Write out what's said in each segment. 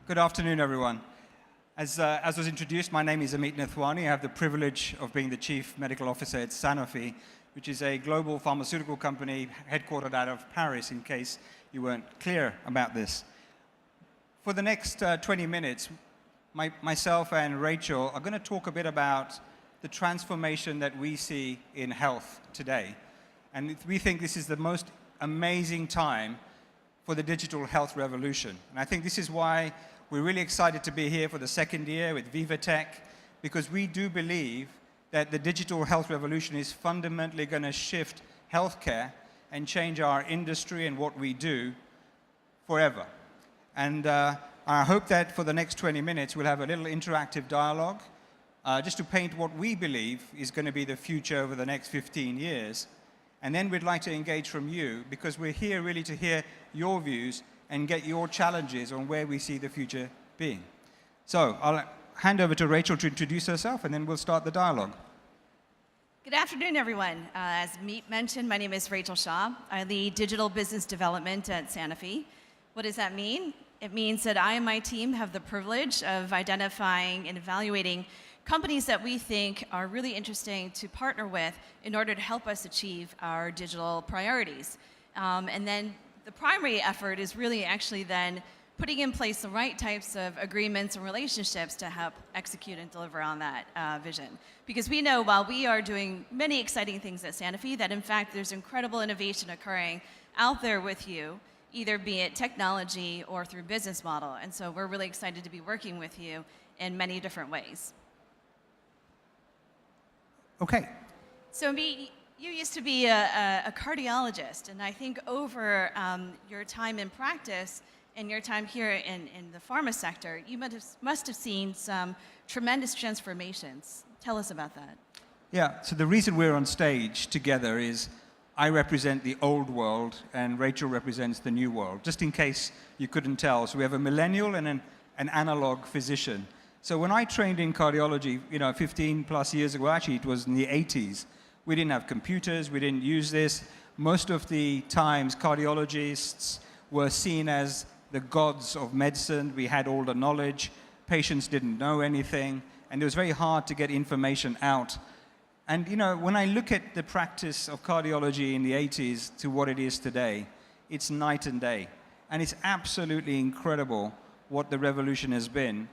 Good afternoon, everyone. As was introduced, my name is Ameet Nathwani. I have the privilege of being the Chief Medical Officer at Sanofi, which is a global pharmaceutical company headquartered out of Paris, in case you weren't clear about this. For the next 20 minutes, myself and Rachel are going to talk a bit about the transformation that we see in health today. And we think this is the most amazing time for the digital health revolution. And I think this is why we're really excited to be here for the second year with VivaTech, because we do believe that the digital health revolution is fundamentally going to shift healthcare and change our industry and what we do forever. And I hope that for the next 20 minutes we'll have a little interactive dialogue just to paint what we believe is going to be the future over the next 15 years. And then we'd like to engage from you, because we're here really to hear your views and get your challenges on where we see the future being. So I'll hand over to Rachel to introduce herself, and then we'll start the dialogue. Good afternoon, everyone. As Ameet mentioned, my name is Rachel Shaw. I lead digital business development at Sanofi. What does that mean? It means that I and my team have the privilege of identifying and evaluating companies that we think are really interesting to partner with in order to help us achieve our digital priorities. And then the primary effort is really actually then putting in place the right types of agreements and relationships to help execute and deliver on that vision. Because we know while we are doing many exciting things at Sanofi, that in fact there's incredible innovation occurring out there with you, either be it technology or through business model. And so we're really excited to be working with you in many different ways. Okay. So Ameet, you used to be a cardiologist, and I think over your time in practice and your time here in the pharma sector, you must have seen some tremendous transformations. Tell us about that. Yeah, so the reason we're on stage together is I represent the old world and Rachel represents the new world, just in case you couldn't tell. So we have a millennial and an analog physician. So when I trained in cardiology, 15 plus years ago, actually it was in the 80s, we didn't have computers, we didn't use this. Most of the times, cardiologists were seen as the gods of medicine. We had all the knowledge, patients didn't know anything, and it was very hard to get information out. And when I look at the practice of cardiology in the 80s to what it is today, it's night and day. And it's absolutely incredible what the revolution has been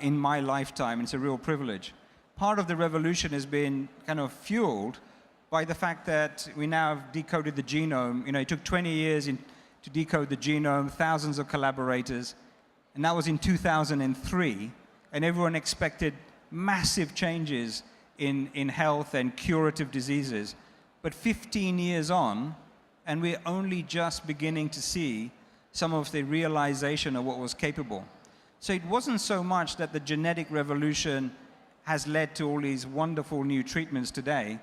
in my lifetime. It's a real privilege. Part of the revolution has been kind of fueled by the fact that we now have decoded the genome. It took 20 years to decode the genome, thousands of collaborators, and that was in 2003, and everyone expected massive changes in health and curative diseases. But 15 years on, and we're only just beginning to see some of the realization of what was capable. So it wasn't so much that the genetic revolution has led to all these wonderful new treatments today.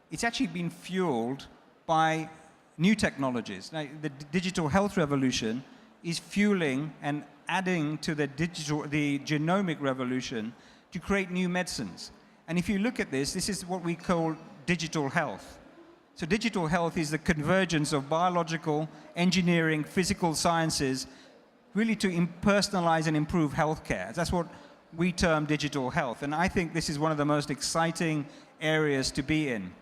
It's actually been fueled by new technologies. Now, the digital health revolution is fueling and adding to the genomic revolution to create new medicines. And if you look at this, this is what we call digital health. So digital health is the convergence of biological, engineering, physical sciences, really to personalize and improve healthcare. That's what we term digital health. And I think this is one of the most exciting areas to be in.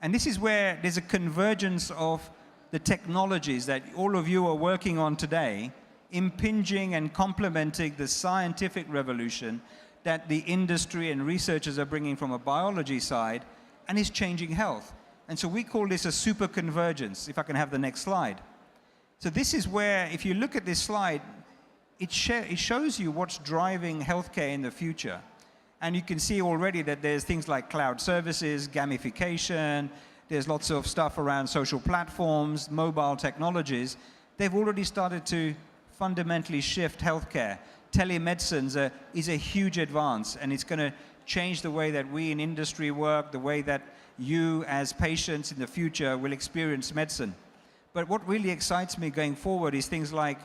And this is where there's a convergence of the technologies that all of you are working on today, impinging and complementing the scientific revolution that the industry and researchers are bringing from a biology side, and is changing health. And so we call this a super convergence, if I can have the next slide. So this is where, if you look at this slide, it shows you what's driving healthcare in the future. And you can see already that there's things like cloud services, gamification, there's lots of stuff around social platforms, mobile technologies. They've already started to fundamentally shift healthcare. Telemedicine is a huge advance, and it's going to change the way that we in industry work, the way that you as patients in the future will experience medicine. But what really excites me going forward is things like,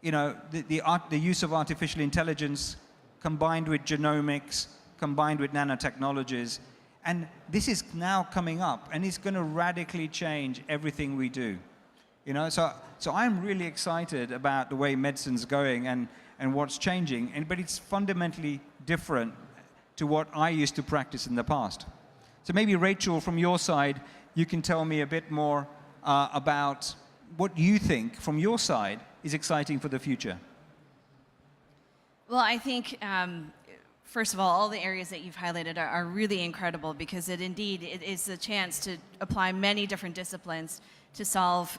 the use of artificial intelligence combined with genomics, combined with nanotechnologies. And this is now coming up, and it's going to radically change everything we do. So I'm really excited about the way medicine's going, and and what's changing, but it's fundamentally different to what I used to practice in the past. So maybe Rachel, from your side, you can tell me a bit more about what you think, from your side, is exciting for the future. Well, I think, first of all the areas that you've highlighted are really incredible, because it is a chance to apply many different disciplines to solve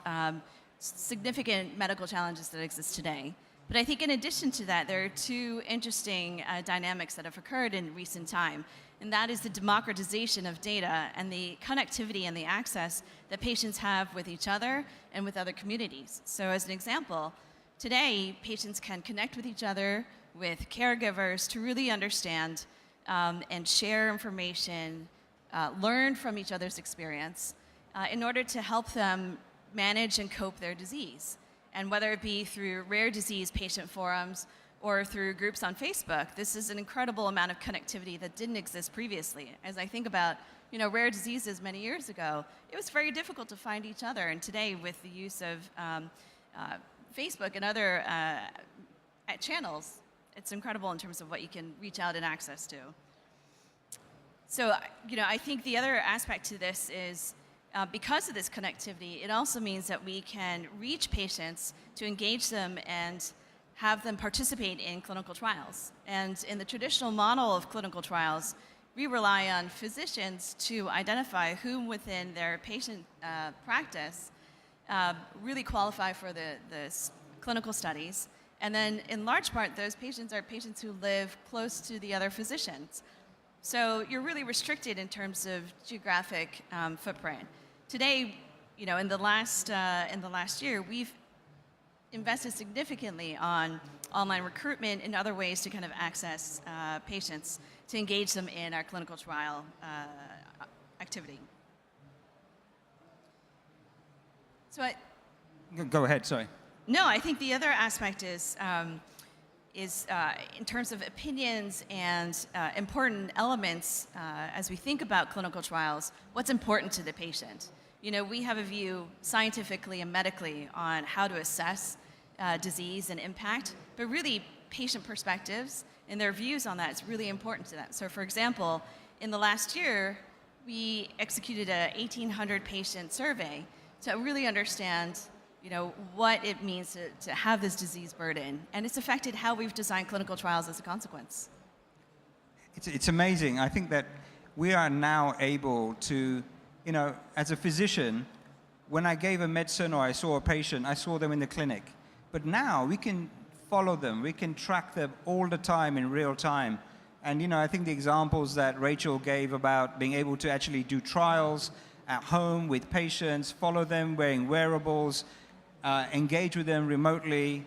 significant medical challenges that exist today. But I think in addition to that, there are two interesting dynamics that have occurred in recent time, and that is the democratization of data and the connectivity and the access that patients have with each other and with other communities. So as an example, today patients can connect with each other, with caregivers, to really understand and share information, learn from each other's experience in order to help them manage and cope their disease. And whether it be through rare disease patient forums or through groups on Facebook, this is an incredible amount of connectivity that didn't exist previously. As I think about rare diseases many years ago, it was very difficult to find each other. And today, with the use of Facebook and other channels, it's incredible in terms of what you can reach out and access to. So, I think the other aspect to this is because of this connectivity, it also means that we can reach patients to engage them and have them participate in clinical trials. And in the traditional model of clinical trials, we rely on physicians to identify whom within their patient practice really qualify for the clinical studies. And then in large part, those patients are patients who live close to the other physicians. So you're really restricted in terms of geographic footprint. Today, in the last year, we've invested significantly on online recruitment and other ways to kind of access patients, to engage them in our clinical trial activity. So Go ahead, sorry. No, I think the other aspect is in terms of opinions and important elements as we think about clinical trials, what's important to the patient. We have a view scientifically and medically on how to assess disease and impact, but really patient perspectives and their views on that is really important to them. So for example, in the last year, we executed a 1,800 patient survey to really understand what it means to have this disease burden, and it's affected how we've designed clinical trials as a consequence. It's amazing. I think that we are now able to, as a physician, when I gave a medicine or I saw a patient, I saw them in the clinic. But now we can follow them, we can track them all the time in real time. And I think the examples that Rachel gave about being able to actually do trials at home with patients, follow them wearing wearables, engage with them remotely,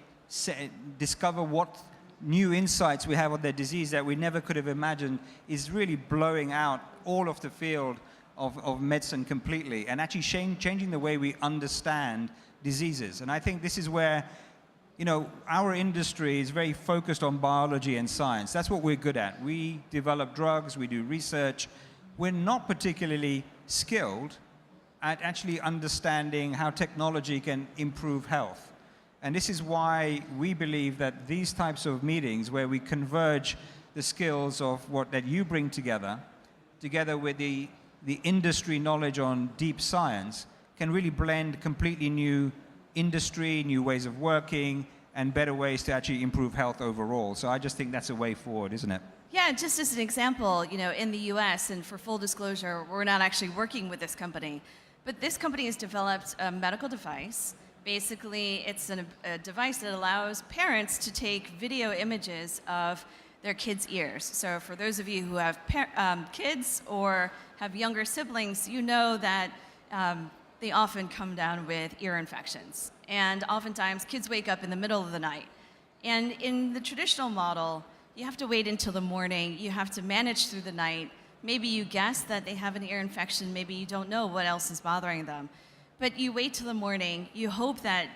discover what new insights we have on their disease that we never could have imagined, is really blowing out all of the field of medicine completely, and actually changing the way we understand diseases. And I think this is where our industry is very focused on biology and science. That's what we're good at. We develop drugs, we do research. We're not particularly skilled at actually understanding how technology can improve health. And this is why we believe that these types of meetings, where we converge the skills of that you bring together with the industry knowledge on deep science, can really blend completely new industry, new ways of working, and better ways to actually improve health overall. So I just think that's a way forward, isn't it? Yeah, just as an example, in the US, and for full disclosure, we're not actually working with this company, but this company has developed a medical device. Basically, it's a device that allows parents to take video images of their kids' ears. So for those of you who have kids or have younger siblings, you know that they often come down with ear infections. And oftentimes, kids wake up in the middle of the night. And in the traditional model, you have to wait until the morning, you have to manage through the night. Maybe you guess that they have an ear infection, maybe you don't know what else is bothering them. But you wait till the morning, you hope that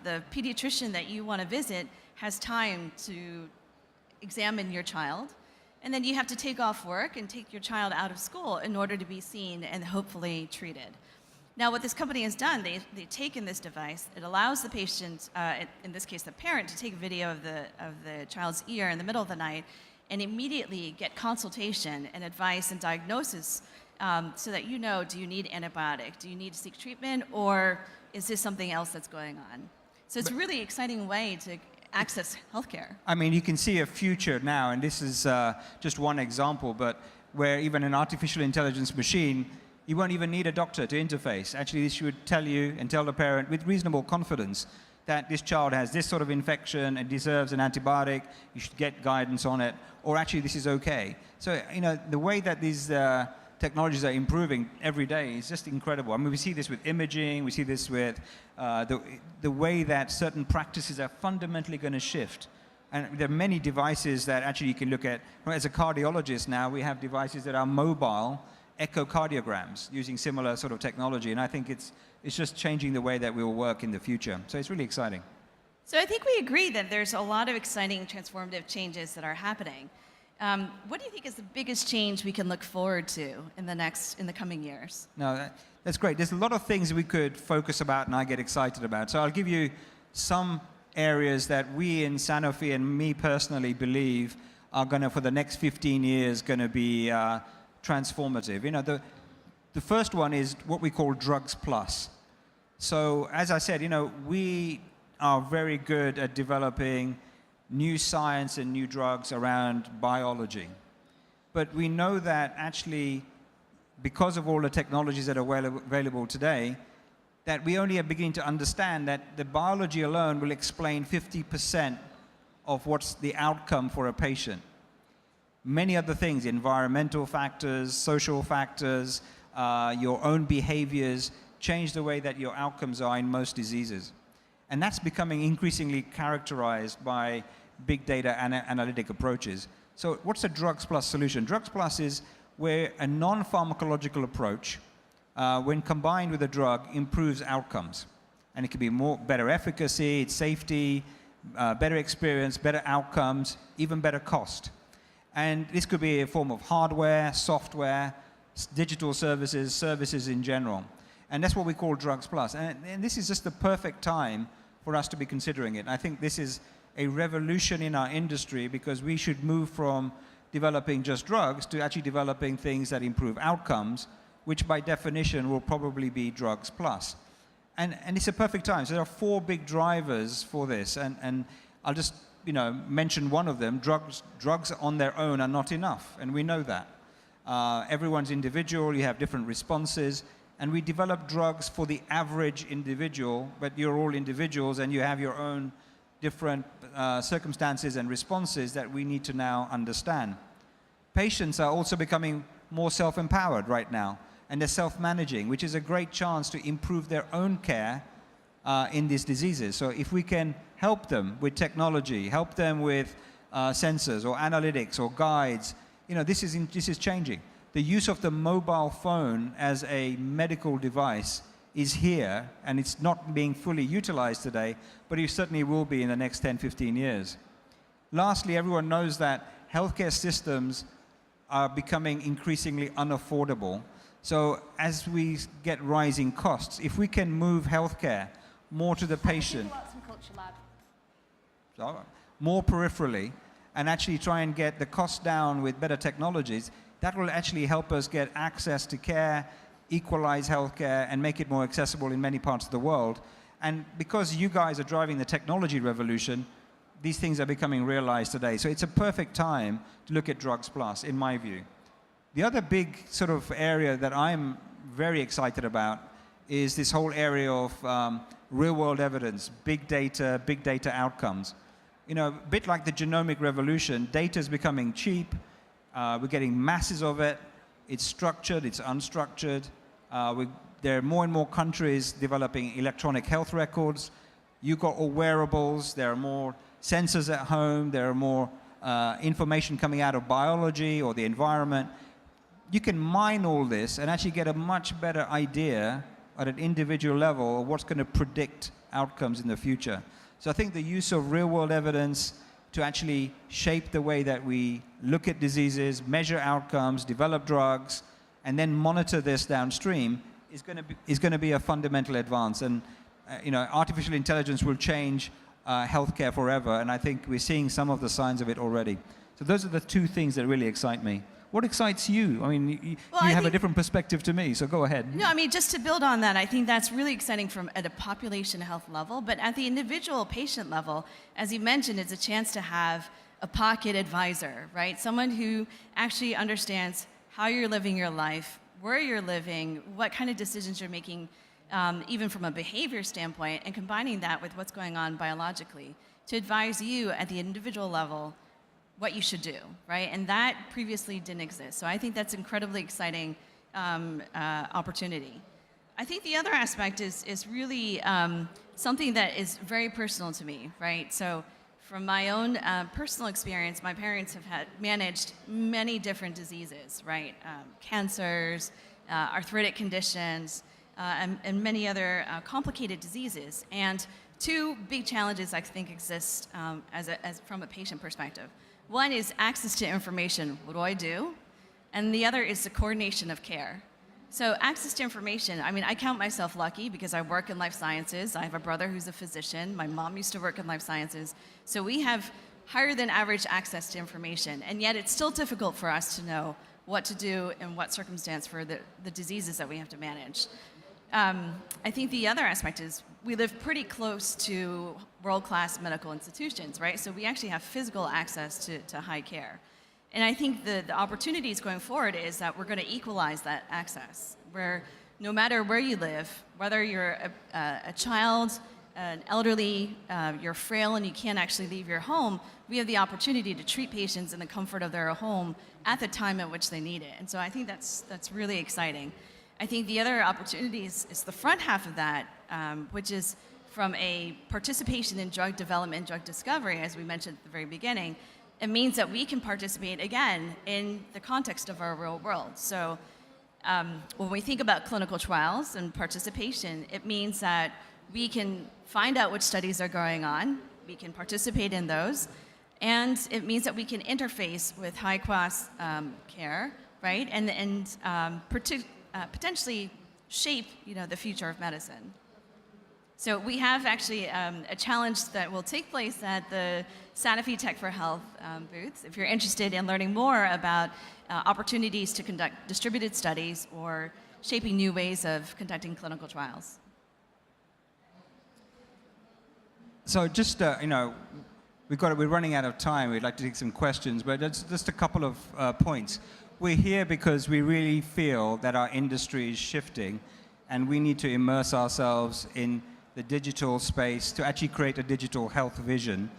the pediatrician that you want to visit has time to examine your child. And then you have to take off work and take your child out of school in order to be seen and hopefully treated. Now, what this company has done, they've taken this device. It allows the patient, in this case the parent, to take a video of the child's ear in the middle of the night and immediately get consultation and advice and diagnosis so that you know, do you need antibiotic? Do you need to seek treatment? Or is this something else that's going on? So it's a really exciting way to access healthcare. I mean, you can see a future now, and this is just one example, but where even an artificial intelligence machine, you won't even need a doctor to interface. Actually, this should tell you and tell the parent with reasonable confidence that this child has this sort of infection and deserves an antibiotic, you should get guidance on it, or actually this is okay. So, you know, the way that these technologies are improving every day is just incredible. I mean, we see this with imaging, we see this with the way that certain practices are fundamentally going to shift. And there are many devices that actually you can look at. As a cardiologist now, we have devices that are mobile echocardiograms using similar sort of technology. And I think it's just changing the way that we will work in the future. So it's really exciting. So I think we agree that there's a lot of exciting transformative changes that are happening. What do you think is the biggest change we can look forward to in the coming years? No, that's great. There's a lot of things we could focus about and I get excited about. So I'll give you some areas that we in Sanofi and me personally believe are going to, for the next 15 years, going to be transformative. You know, the first one is what we call drugs plus. So as I said, you know, we are very good at developing new science and new drugs around biology. But we know that actually, because of all the technologies that are available today, that we only are beginning to understand that the biology alone will explain 50% of what's the outcome for a patient. Many other things, environmental factors, social factors, your own behaviors, change the way that your outcomes are in most diseases. And that's becoming increasingly characterized by big data analytic approaches. So what's a drugs plus solution? Drugs plus is where a non-pharmacological approach, when combined with a drug, improves outcomes. And it can be better efficacy, it's safety, better experience, better outcomes, even better cost. And this could be a form of hardware, software, digital services, services in general. And that's what we call drugs plus. And this is just the perfect time for us to be considering it. I think this is a revolution in our industry because we should move from developing just drugs to actually developing things that improve outcomes, which by definition will probably be drugs plus. And it's a perfect time. So there are 4 big drivers for this. And I'll just mention one of them. Drugs on their own are not enough, and we know that. Everyone's individual, you have different responses, and we develop drugs for the average individual, but you're all individuals and you have your own different circumstances and responses that we need to now understand. Patients are also becoming more self-empowered right now, and they're self-managing, which is a great chance to improve their own care in these diseases. So if we can help them with technology, help them with sensors or analytics or guides, this is changing. The use of the mobile phone as a medical device is here, and it's not being fully utilized today, but it certainly will be in the next 10, 15 years. Lastly, everyone knows that healthcare systems are becoming increasingly unaffordable. So as we get rising costs, if we can move healthcare more to the patient, more peripherally, and actually try and get the costs down with better technologies, that will actually help us get access to care, equalize healthcare, and make it more accessible in many parts of the world. And because you guys are driving the technology revolution, these things are becoming realized today. So it's a perfect time to look at drugs plus, in my view. The other big sort of area that I'm very excited about is this whole area of real-world evidence, big data outcomes. A bit like the genomic revolution, data is becoming cheap. We're getting masses of it. It's structured, it's unstructured. There are more and more countries developing electronic health records. You've got all wearables. There are more sensors at home. There are more information coming out of biology or the environment. You can mine all this and actually get a much better idea at an individual level of what's going to predict outcomes in the future. So I think the use of real-world evidence to actually shape the way that we look at diseases, measure outcomes, develop drugs, and then monitor this downstream is going to be a fundamental advance. And artificial intelligence will change healthcare forever. And I think we're seeing some of the signs of it already. So those are the two things that really excite me. What excites you? I mean, you have a different perspective to me, so go ahead. No, I mean, just to build on that, I think that's really exciting at a population health level, but at the individual patient level, as you mentioned, it's a chance to have a pocket advisor, right? Someone who actually understands how you're living your life, where you're living, what kind of decisions you're making, even from a behavior standpoint, and combining that with what's going on biologically to advise you at the individual level what you should do, right? And that previously didn't exist. So I think that's incredibly exciting opportunity. I think the other aspect is really something that is very personal to me, right? So from my own personal experience, my parents have managed many different diseases, right? Cancers, arthritic conditions, and many other complicated diseases. And two big challenges I think exist from a patient perspective. One is access to information. What do I do? And the other is the coordination of care. So access to information, I mean, I count myself lucky because I work in life sciences. I have a brother who's a physician. My mom used to work in life sciences. So we have higher than average access to information. And yet it's still difficult for us to know what to do in what circumstance for the diseases that we have to manage. I think the other aspect is we live pretty close to world-class medical institutions, right? So we actually have physical access to high care. And I think the opportunities going forward is that we're going to equalize that access, where no matter where you live, whether you're a child, an elderly, you're frail and you can't actually leave your home, we have the opportunity to treat patients in the comfort of their home at the time at which they need it. And so I think that's really exciting. I think the other opportunity is the front half of that, which is from a participation in drug development, drug discovery, as we mentioned at the very beginning. It means that we can participate, again, in the context of our real world. So when we think about clinical trials and participation, it means that we can find out which studies are going on, we can participate in those, and it means that we can interface with high-cost care, right, and potentially shape, the future of medicine. So we have actually a challenge that will take place at the Sanofi Tech for Health booth. If you're interested in learning more about opportunities to conduct distributed studies or shaping new ways of conducting clinical trials. So just, we're running out of time. We'd like to take some questions, but just a couple of points. We're here because we really feel that our industry is shifting and we need to immerse ourselves in the digital space to actually create a digital health vision.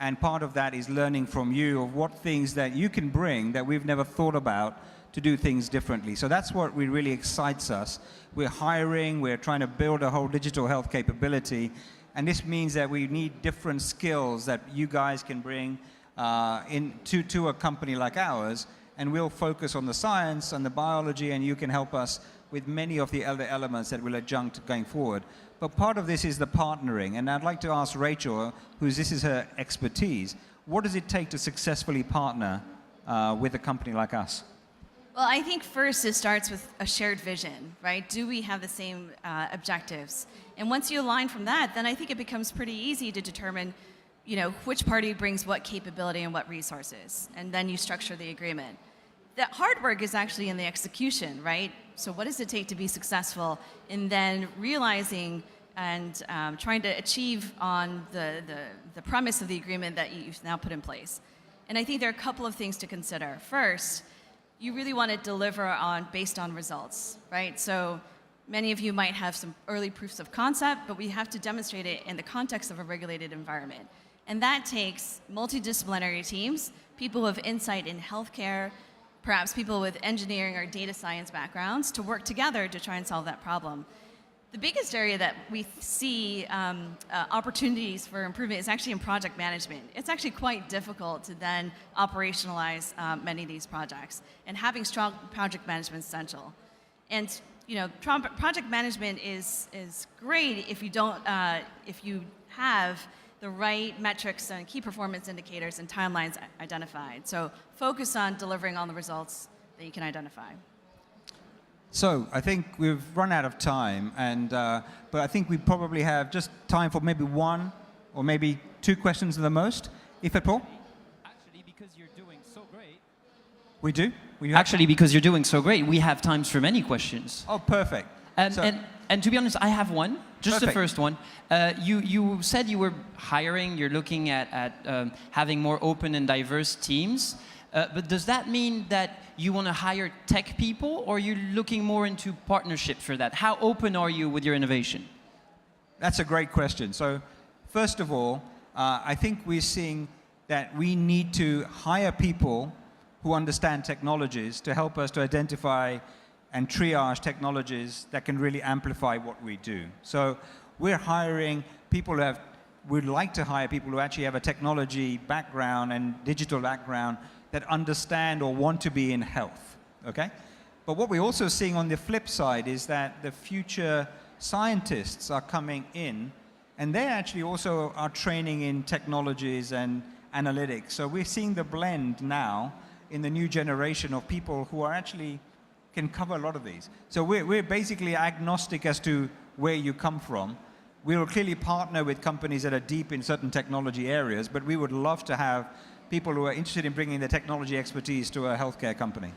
And part of that is learning from you of what things that you can bring that we've never thought about to do things differently. So that's what really excites us. We're hiring, we're trying to build a whole digital health capability. And this means that we need different skills that you guys can bring to a company like ours. And we'll focus on the science and the biology, and you can help us with many of the other elements that will adjunct going forward. But part of this is the partnering, and I'd like to ask Rachel, this is her expertise, what does it take to successfully partner with a company like us? Well, I think first it starts with a shared vision, right? Do we have the same objectives? And once you align from that, then I think it becomes pretty easy to determine which party brings what capability and what resources, and then you structure the agreement. The hard work is actually in the execution, right? So what does it take to be successful in then realizing and trying to achieve on the premise of the agreement that you've now put in place? And I think there are a couple of things to consider. First, you really want to deliver based on results, right? So many of you might have some early proofs of concept, but we have to demonstrate it in the context of a regulated environment. And that takes multidisciplinary teams, people who have insight in healthcare, perhaps people with engineering or data science backgrounds, to work together to try and solve that problem. The biggest area that we see opportunities for improvement is actually in project management. It's actually quite difficult to then operationalize many of these projects, and having strong project management is essential. And project management is great if you have the right metrics and key performance indicators and timelines identified. So focus on delivering on the results that you can identify. So I think we've run out of time, but I think we probably have just time for maybe one or maybe two questions at the most, if at all. Actually, because you're doing so great. We do? Actually, because you're doing so great, we have times for many questions. Oh, perfect. And to be honest, I have one, just Perfect. the first one. You said you were hiring, you're looking at having more open and diverse teams. But does that mean that you want to hire tech people, or are you looking more into partnerships for that? How open are you with your innovation? That's a great question. So first of all, I think we're seeing that we need to hire people who understand technologies to help us to identify and triage technologies that can really amplify what we do. So we're hiring people we'd like to hire people who actually have a technology background and digital background that understand or want to be in health, okay? But what we're also seeing on the flip side is that the future scientists are coming in, and they actually also are training in technologies and analytics. So we're seeing the blend now in the new generation of people who are actually can cover a lot of these. So we're basically agnostic as to where you come from. We will clearly partner with companies that are deep in certain technology areas, but we would love to have people who are interested in bringing the technology expertise to a healthcare company.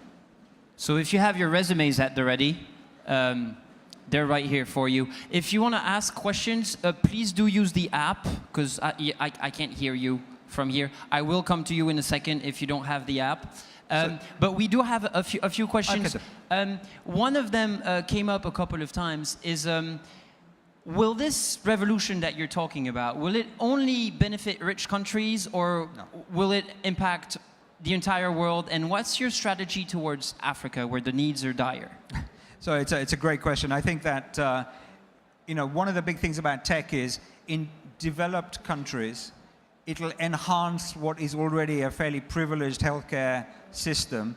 So if you have your resumes at the ready, they're right here for you. If you want to ask questions, please do use the app, because I can't hear you from here. I will come to you in a second if you don't have the app. But we do have a few questions. Okay. One of them came up a couple of times is, will this revolution that you're talking about, will it only benefit rich countries, or will it impact the entire world? And what's your strategy towards Africa, where the needs are dire? So it's a great question. I think that one of the big things about tech is in developed countries, it'll enhance what is already a fairly privileged healthcare system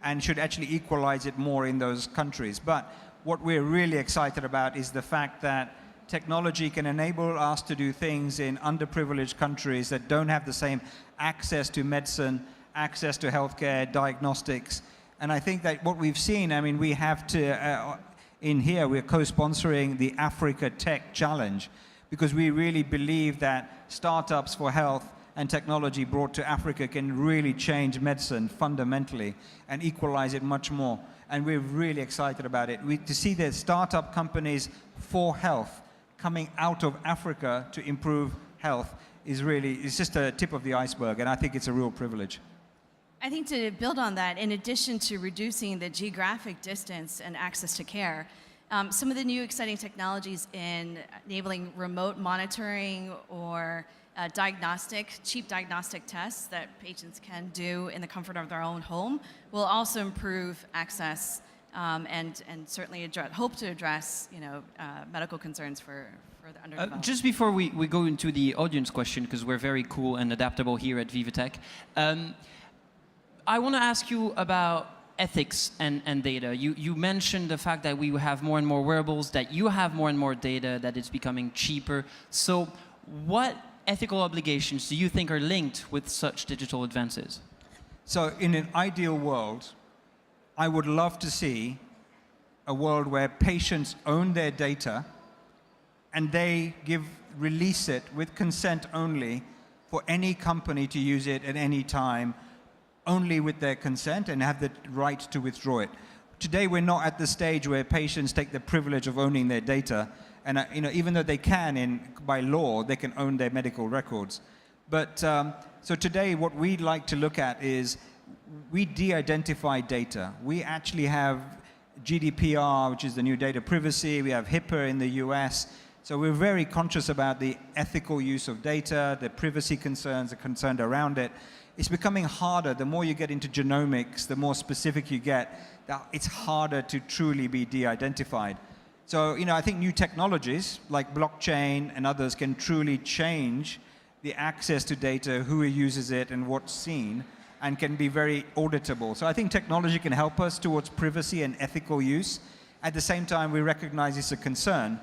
and should actually equalize it more in those countries. But what we're really excited about is the fact that technology can enable us to do things in underprivileged countries that don't have the same access to medicine, access to healthcare, diagnostics. And I think that what we've seen, I mean, we have to, in here, we're co-sponsoring the Africa Tech Challenge, because we really believe that startups for health and technology brought to Africa can really change medicine fundamentally and equalize it much more. And we're really excited about it. To see the startup companies for health coming out of Africa to improve health it's just a tip of the iceberg, and I think it's a real privilege. I think to build on that, in addition to reducing the geographic distance and access to care, some of the new exciting technologies in enabling remote monitoring or cheap diagnostic tests that patients can do in the comfort of their own home will also improve access and certainly hope to address medical concerns for the underdeveloped. Just before we go into the audience question, because we're very cool and adaptable here at VivaTech, I want to ask you about ethics and data. You mentioned the fact that we have more and more wearables, that you have more and more data, that it's becoming cheaper. So what ethical obligations do you think are linked with such digital advances? So in an ideal world, I would love to see a world where patients own their data and they release it with consent only for any company to use it at any time, only with their consent, and have the right to withdraw it. Today, we're not at the stage where patients take the privilege of owning their data, and even though they can, by law, they can own their medical records. But so today, what we'd like to look at is we de-identify data. We actually have GDPR, which is the new data privacy. We have HIPAA in the US. So we're very conscious about the ethical use of data, the privacy concerns, the concern around it. It's becoming harder. The more you get into genomics, the more specific you get, it's harder to truly be de-identified. So, I think new technologies like blockchain and others can truly change the access to data, who uses it, and what's seen, and can be very auditable. So I think technology can help us towards privacy and ethical use. At the same time, we recognize it's a concern.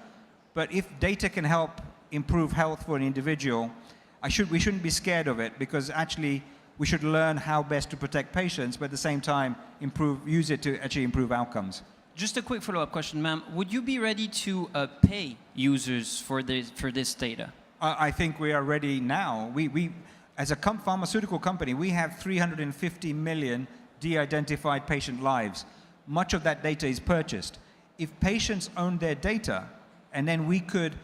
But if data can help improve health for an individual, we shouldn't be scared of it, because actually we should learn how best to protect patients, but at the same time use it to actually improve outcomes. Just a quick follow-up question, ma'am. Would you be ready to pay users for this data? I think we are ready now. We as a pharmaceutical company, we have 350 million de-identified patient lives. Much of that data is purchased. If patients own their data, and then we could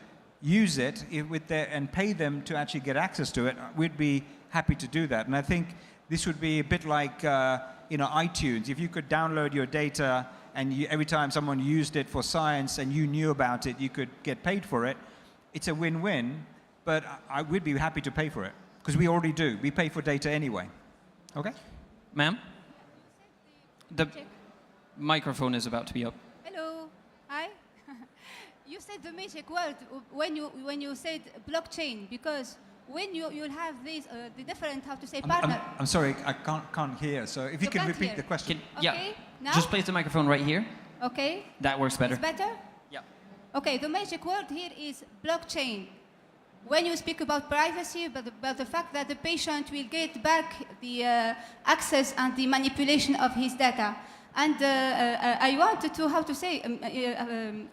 use it and pay them to actually get access to it, we'd be happy to do that. And I think this would be a bit like iTunes. If you could download your data and every time someone used it for science and you knew about it, you could get paid for it. It's a win-win, but I would be happy to pay for it, because we already do. We pay for data anyway. Okay? Ma'am? The microphone is about to be up. Hello. Hi. You said the magic word when you said blockchain, because when you'll have these the different, how to say, partner. I'm sorry, I can't hear. So if you can repeat the question. Okay. Now? Just place the microphone right here. Okay. That works better. It's better? Yeah. Okay, the magic word here is blockchain. When you speak about privacy, but about the fact that the patient will get back the access and the manipulation of his data. And I wanted to, how to say,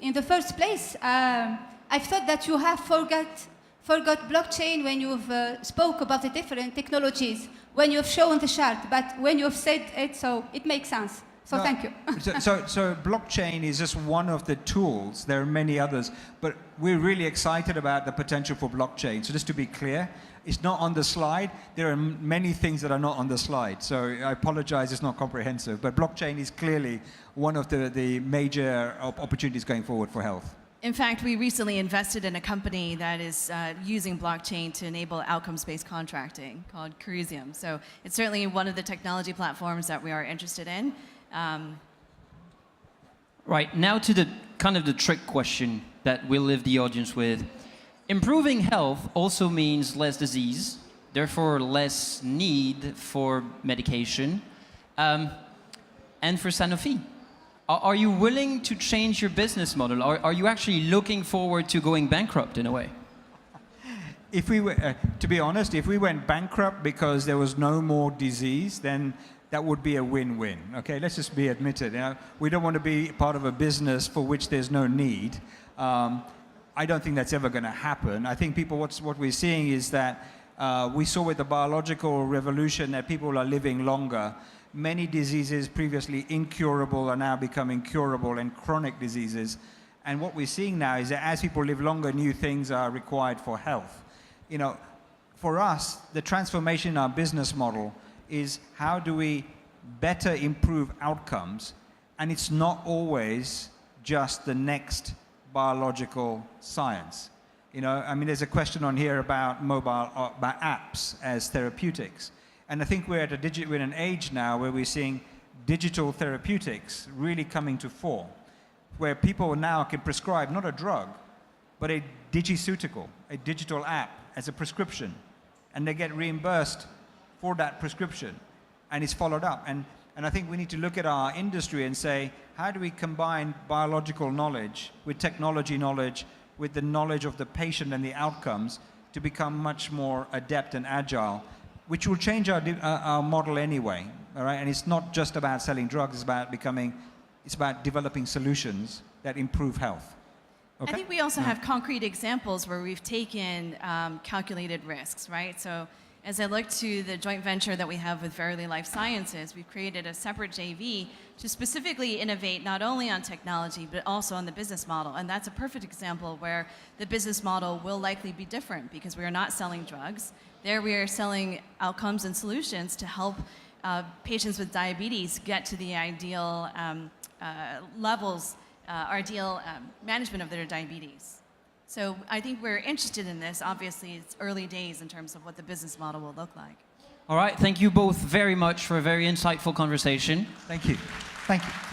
in the first place, I thought that you have forgot blockchain when you've spoke about the different technologies, when you've shown the chart, but when you've said it, so it makes sense. So thank you. so blockchain is just one of the tools. There are many others, but we're really excited about the potential for blockchain. So just to be clear, it's not on the slide. There are many things that are not on the slide. So I apologize, it's not comprehensive, but blockchain is clearly one of the major opportunities going forward for health. In fact, we recently invested in a company that is using blockchain to enable outcomes-based contracting called Crisium. So it's certainly one of the technology platforms that we are interested in. Right, now to the kind of the trick question that we'll leave the audience with. Improving health also means less disease, therefore less need for medication. And for Sanofi, are you willing to change your business model? Are you actually looking forward to going bankrupt in a way? If we were, to be honest, if we went bankrupt because there was no more disease, then that would be a win-win. Okay, let's just be admitted. You know, we don't want to be part of a business for which there's no need. I don't think that's ever going to happen. I think what we're seeing is that we saw with the biological revolution that people are living longer. Many diseases previously incurable are now becoming curable, and chronic diseases. And what we're seeing now is that as people live longer, new things are required for health. You know, for us, the transformation in our business model is how do we better improve outcomes, and it's not always just the next biological science. You know, I mean, there's a question on here about mobile, about apps as therapeutics. And I think we're at we're in an age now where we're seeing digital therapeutics really coming to fore, where people now can prescribe not a drug, but a digiceutical, a digital app as a prescription, and they get reimbursed for that prescription, and it's followed up. And I think we need to look at our industry and say, how do we combine biological knowledge with technology knowledge, with the knowledge of the patient and the outcomes to become much more adept and agile, which will change our model anyway, all right? And it's not just about selling drugs, it's about developing solutions that improve health. Okay? I think we also have concrete examples where we've taken calculated risks, right? So as I look to the joint venture that we have with Verily Life Sciences, we've created a separate JV to specifically innovate not only on technology, but also on the business model. And that's a perfect example where the business model will likely be different because we are not selling drugs. There we are selling outcomes and solutions to help patients with diabetes get to the ideal levels, ideal management of their diabetes. So I think we're interested in this. Obviously, it's early days in terms of what the business model will look like. All right, thank you both very much for a very insightful conversation. Thank you. Thank you.